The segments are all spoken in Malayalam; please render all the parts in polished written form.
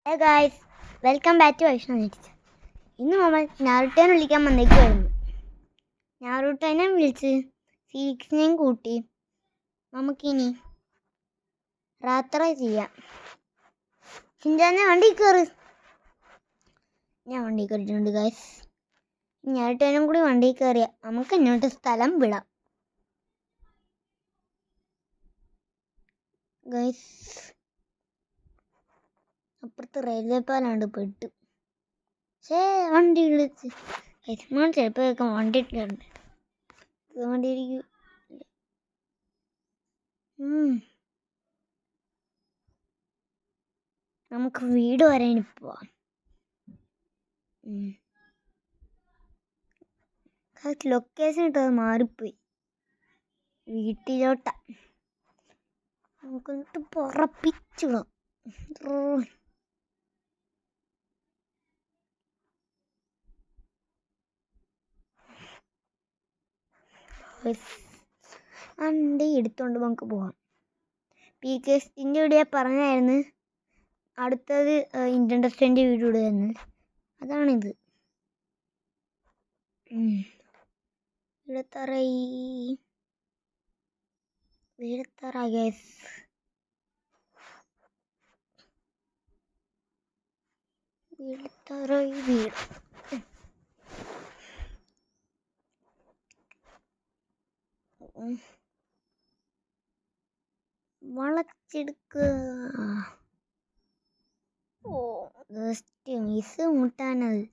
Hey guys, welcome back to Vaishnav nets. ഇന്ന് നമ്മൾ നാരുട്ടോനെ വിളിക്കാൻ വന്നേക്കുമായിരുന്നു. നാരുട്ടോനെ വിളിച്ച് ഫീനിക്സിനെയും കൂട്ടി നമുക്കിനി യാത്ര ചെയ്യാം. ഷിൻചാനെ വണ്ടി കയറ്. ഞാൻ വണ്ടി കയറിയിട്ടുണ്ട് ഗായ്സ്. നാരുട്ടോനും കൂടി വണ്ടി കയറിയാൽ നമുക്ക് ഇങ്ങോട്ട് സ്ഥലം വിടാം ഗായ്സ്. അപ്പുറത്ത് റെയിൽവേ പാലാണ്ട് പെട്ടു. വണ്ടി വിളിച്ച് ചിലപ്പോൾ വണ്ടി ഇട്ടുണ്ട്. വണ്ടി നമുക്ക് വീട് വരെ പോവാം. ലൊക്കേഷൻ ഇട്ടത് മാറിപ്പോയി. വീട്ടിലോട്ട നമുക്കൊന്നിട്ട് പുറപ്പിച്ചിടാം. വണ്ടി എടുത്തോണ്ട് നമുക്ക് പോവാം. PKSന്റെ വീഡിയോ പറഞ്ഞായിരുന്നു അടുത്തത് ഇന്ത്യൻ ടെസ്റ്റിൻ്റെ വീഡിയോ ഇടുകയെന്ന്. അതാണിത്. വീടത്തറായി ഗൈസ്. വീടത്തറായി വീട്. വളച്ചെടുക്കുക. ജസ്റ്റ് മിസ് മുട്ടാനത്.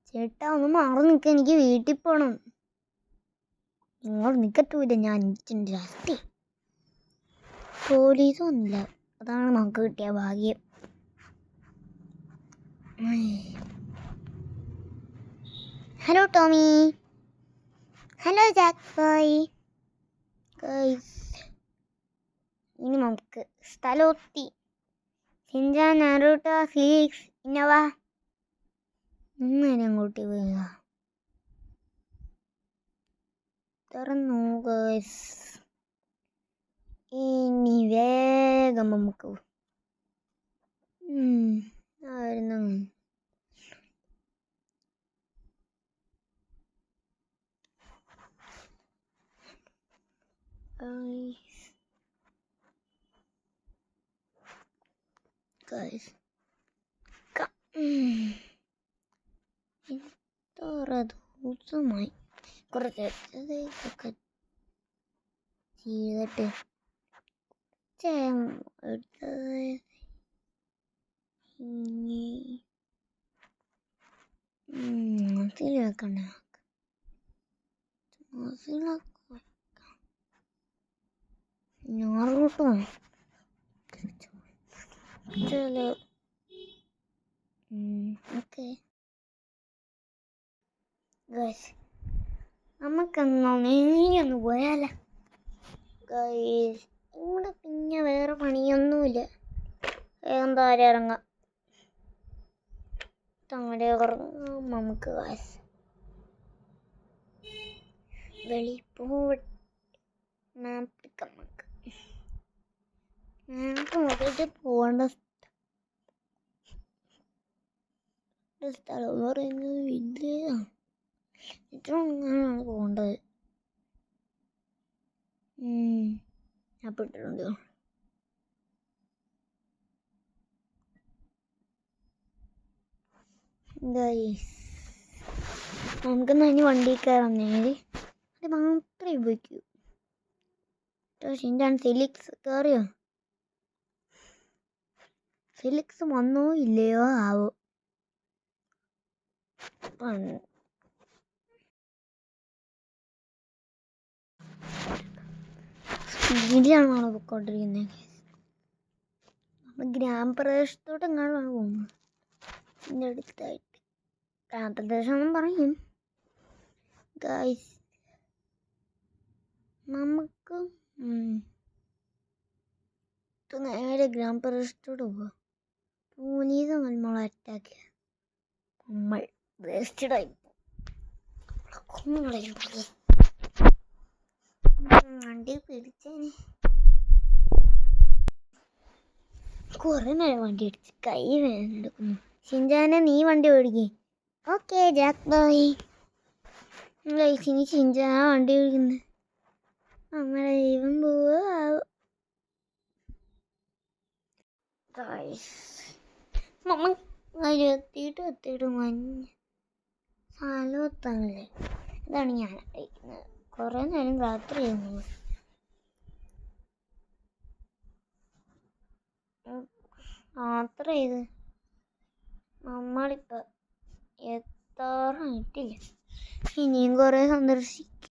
ചേട്ടാ ഒന്ന് മാറി നിൽക്ക, എനിക്ക് വീട്ടിൽ പോണം. നിങ്ങൾ നിൽക്കത്തൂല്ല, ഞാൻ എനിക്കുണ്ട് രാത്രി. പോലീസൊന്നുമില്ല, അതാണ് നമുക്ക് കിട്ടിയ ഭാഗ്യം. Hello Tommy. Hello Jack boy. ഇനി നമുക്ക് സ്ഥലമെത്തി. ഷിൻചാൻ, നാരുട്ടോ, ഫീനിക്സ്, ഇന്നോവ ഇന്നലെ അങ്ങോട്ട് പോവുക. തുറന്നു ഗൈസ്. ഇനി വേഗം നമുക്ക് ആയിരുന്നു. എത്ര ദിവസമായി കുറച്ച് ചെയ്തിട്ട് വെക്കണ്ട. ഞാറൂട്ടോ ഓക്കെ ഗൈസ്, നമുക്കെന്നോ നീയൊന്ന് പോയാലോ ഗൈസ്. ഇവിടെ പിന്നെ വേറെ പണിയൊന്നുമില്ല. എന്തായാലും ഇറങ്ങാം. താഴെ ഇറങ്ങാം നമുക്ക് ഗൈസ്. വെളിപ്പോട്ട് മാപ്പ് നമുക്ക് നോക്കിയിട്ട് പോകേണ്ട സ്ഥലം എന്ന് പറയുന്നത് വില്ലേജാണ്. ഇത്രയാണ് പോകേണ്ടത്. ഞാൻ പെട്ടിട്ടുണ്ട്. നമുക്കെന്നാ ഇനി വണ്ടി കയറാം. നേരെ അത് മാത്രമേ ഉപയോഗിക്കൂ. ഷിൻചാൻ ഫെലിക്സ് കയറിയോ? ഫെലിക്സ് വന്നോ ഇല്ലയോ ആവോ. സ്പീഡിലാണ് പൊയ്ക്കൊണ്ടിരിക്കുന്നത്. നമ്മൾ ഗ്രാമപ്രദേശത്തോട്ട് എങ്ങാണ്ടാണ് പോകുന്നത്. ഇതിൻ്റെ അടുത്തായിട്ട് ഗ്രാമപ്രദേശം പറയും ഗൈസ്. നമുക്ക് നേരെ ഗ്രാമപ്രദേശത്തോട്ട് പോവാം. പോലീസ് നമ്മളെ അറ്റാക്ക് നമ്മൾ വേസ്റ്റഡായി വണ്ടി പിടിച്ചേനെ. കുറെ നേരം വണ്ടി അടിച്ച് കൈ വേദനെടുക്കുന്നു. ഷിൻചാനെ നീ വണ്ടി ഓടിക്കേ. Okay Jack boy. ഇനി ഷിൻചാന വണ്ടി ഓടിക്കുന്നത്. നമ്മളെ ദൈവം പോവോ എത്തിയിട്ട് മഞ്ഞ സ്ഥലത്താണല്ലേ. ഇതാണ് ഞാൻ കഴിക്കുന്നത്. കുറേ നേരം രാത്രി ചെയ്യുന്നത്. യാത്ര ചെയ്ത് നമ്മളിപ്പോൾ എത്താറായിട്ടില്ല. ഇനിയും കുറേ സന്ദർശിക്കും.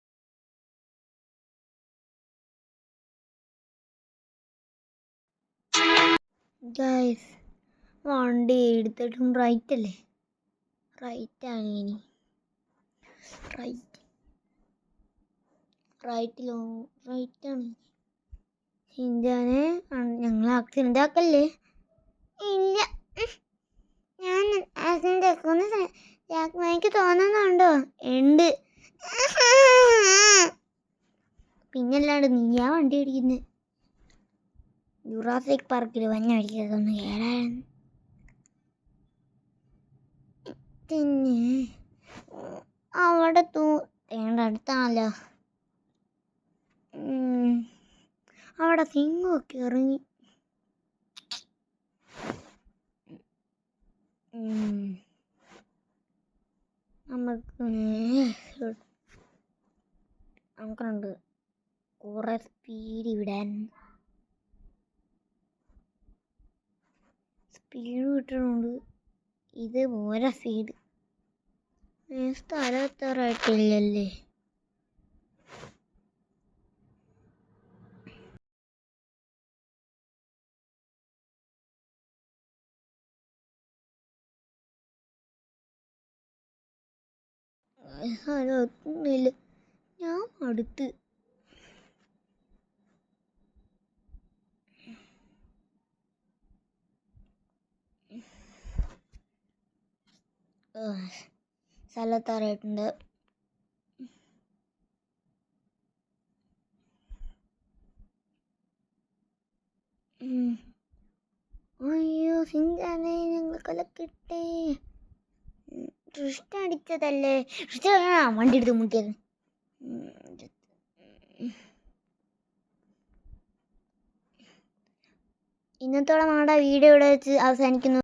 ഗൈസ് വണ്ടി എടുത്തിട്ടും റൈറ്റ് അല്ലേ? റൈറ്റാണ് ഇനി. റൈറ്റാണ്. ഷിൻചാനെ ഞങ്ങൾ ആക്സിഡൻ്റ് ആക്കല്ലേ? ഇല്ല, ഞാൻ ആക്സിഡൻ്റ് ആക്കുമെന്ന് ജാക്ക് തോന്നുന്നുണ്ടോ? ഉണ്ട്. പിന്നല്ലാണ്ട് നീയാ വണ്ടി ഓടിക്കുന്നത്. ജുറാസിക് പാർക്കിൽ വഞ്ഞ അടിക്കാതൊന്ന് കേറാൻ. പിന്നെ അവിടെ അടുത്താണല്ലോ. അവിടെ സിംഹമൊക്കെ ഇറങ്ങി. നമുക്കുണ്ട് കുറെ സ്പീഡ് വിടാൻ. സ്പീഡ് വിട്ടിട്ടുണ്ട്. ഇത് പോരാ സ്പീഡ്. സ്ഥലം എത്താറായിട്ടില്ലല്ലേ? സ്ഥലം എത്തുന്നില്ല. ഞാൻ അടുത്ത്. സ്ഥലത്താറായിട്ടുണ്ട്. അയ്യോ ഷിൻചാനെ ഞങ്ങൾ കലക്കിട്ടേ. ദൃഷ്ട അടിച്ചതല്ലേ? വണ്ടി എടുത്ത് മുട്ടിയത്. ഇന്നത്തോളം നമ്മുടെ വീഡിയോ ഇവിടെ വെച്ച് അവസാനിക്കുന്നു.